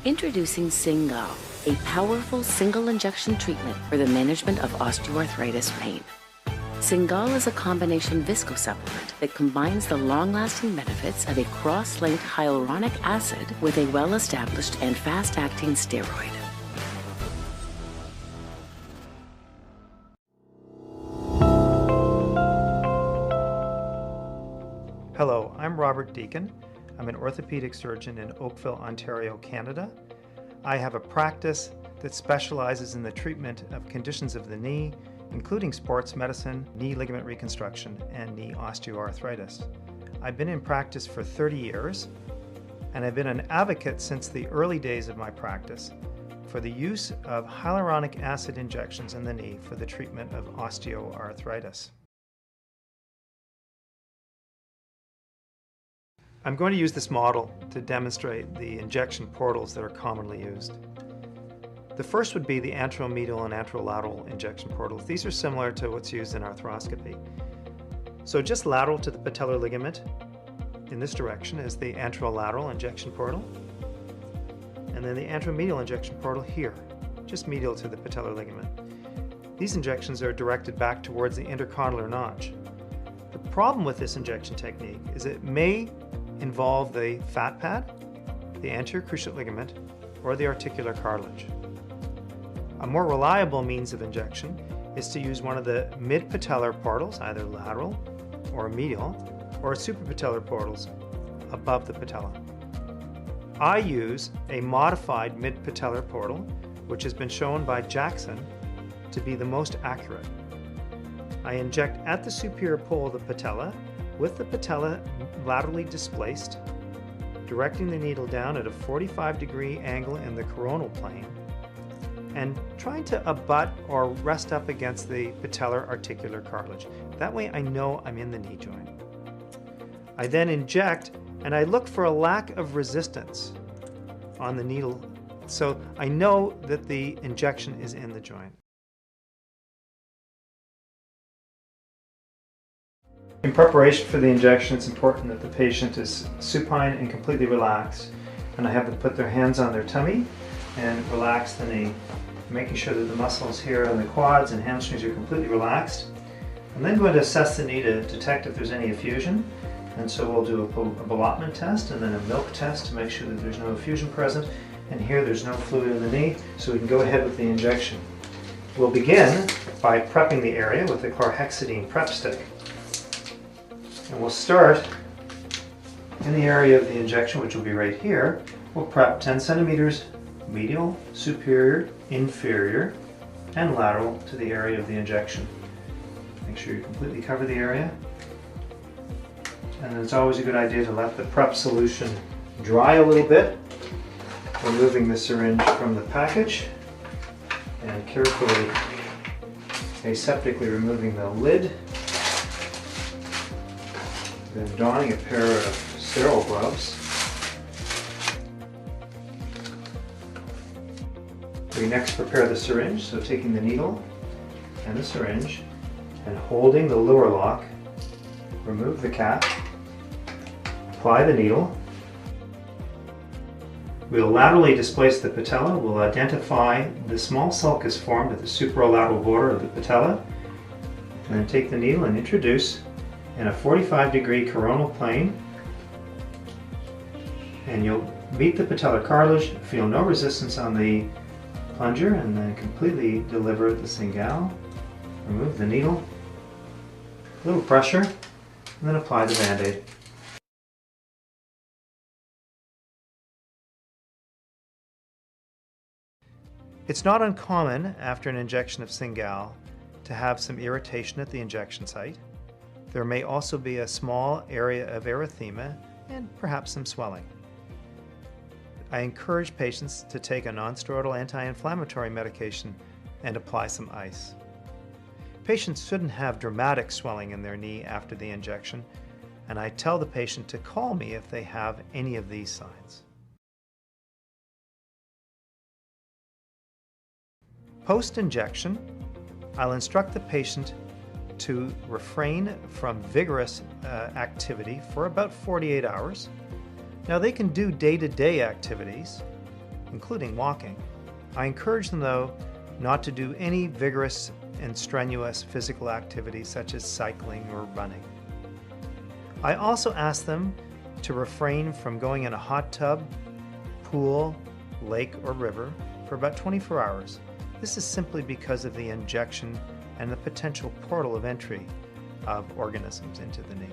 Introducing CINGAL, a powerful single injection treatment for the management of osteoarthritis pain. CINGAL is a combination viscosupplement that combines the long-lasting benefits of a cross-linked hyaluronic acid with a well-established and fast-acting steroid. Hello, I'm Robert Deacon. I'm an orthopedic surgeon in Oakville, Ontario, Canada. I have a practice that specializes in the treatment of conditions of the knee, including sports medicine, knee ligament reconstruction, and knee osteoarthritis. I've been in practice for 30 years, and I've been an advocate since the early days of my practice for the use of hyaluronic acid injections in the knee for the treatment of osteoarthritis. I'm going to use this model to demonstrate the injection portals that are commonly used. The first would be the anteromedial and anterolateral injection portals. These are similar to what's used in arthroscopy. So just lateral to the patellar ligament in this direction is the anterolateral injection portal, and then the anteromedial injection portal here, just medial to the patellar ligament. These injections are directed back towards the intercondylar notch. The problem with this injection technique is it may involve the fat pad, the anterior cruciate ligament, or the articular cartilage. A more reliable means of injection is to use one of the mid-patellar portals, either lateral or medial, or suprapatellar portals above the patella. I use a modified mid-patellar portal, which has been shown by Jackson to be the most accurate. I inject at the superior pole of the patella with the patella laterally displaced, directing the needle down at a 45-degree angle in the coronal plane, and trying to abut or rest up against the patellar articular cartilage. That way I know I'm in the knee joint. I then inject, and I look for a lack of resistance on the needle, so I know that the injection is in the joint. In preparation for the injection, it's important that the patient is supine and completely relaxed, and I have them put their hands on their tummy and relax the knee, making sure that the muscles here in the quads and hamstrings are completely relaxed. I'm then going to assess the knee to detect if there's any effusion, and so we'll do a ballottement test and then a milk test to make sure that there's no effusion present, and here there's no fluid in the knee, so we can go ahead with the injection. We'll begin by prepping the area with the chlorhexidine prep stick. And we'll start in the area of the injection, which will be right here. We'll prep 10 centimeters medial, superior, inferior, and lateral to the area of the injection. Make sure you completely cover the area. And it's always a good idea to let the prep solution dry a little bit, removing the syringe from the package and carefully aseptically removing the lid. Then donning a pair of sterile gloves. We next prepare the syringe, so taking the needle and the syringe and holding the lower lock, remove the cap, apply the needle. We'll laterally displace the patella. We'll identify the small sulcus formed at the supralateral border of the patella, and then take the needle and introduce in a 45-degree coronal plane, and you'll meet the patellar cartilage, feel no resistance on the plunger, and then completely deliver the CINGAL. Remove the needle, a little pressure, and then apply the Band-Aid. It's not uncommon after an injection of CINGAL to have some irritation at the injection site. There may also be a small area of erythema and perhaps some swelling. I encourage patients to take a non-steroidal anti-inflammatory medication and apply some ice. Patients shouldn't have dramatic swelling in their knee after the injection, and I tell the patient to call me if they have any of these signs. Post-injection, I'll instruct the patient to refrain from vigorous activity for about 48 hours. Now they can do day-to-day activities, including walking. I encourage them, though, not to do any vigorous and strenuous physical activity such as cycling or running. I also ask them to refrain from going in a hot tub, pool, lake, or river for about 24 hours. This is simply because of the injection and the potential portal of entry of organisms into the knee.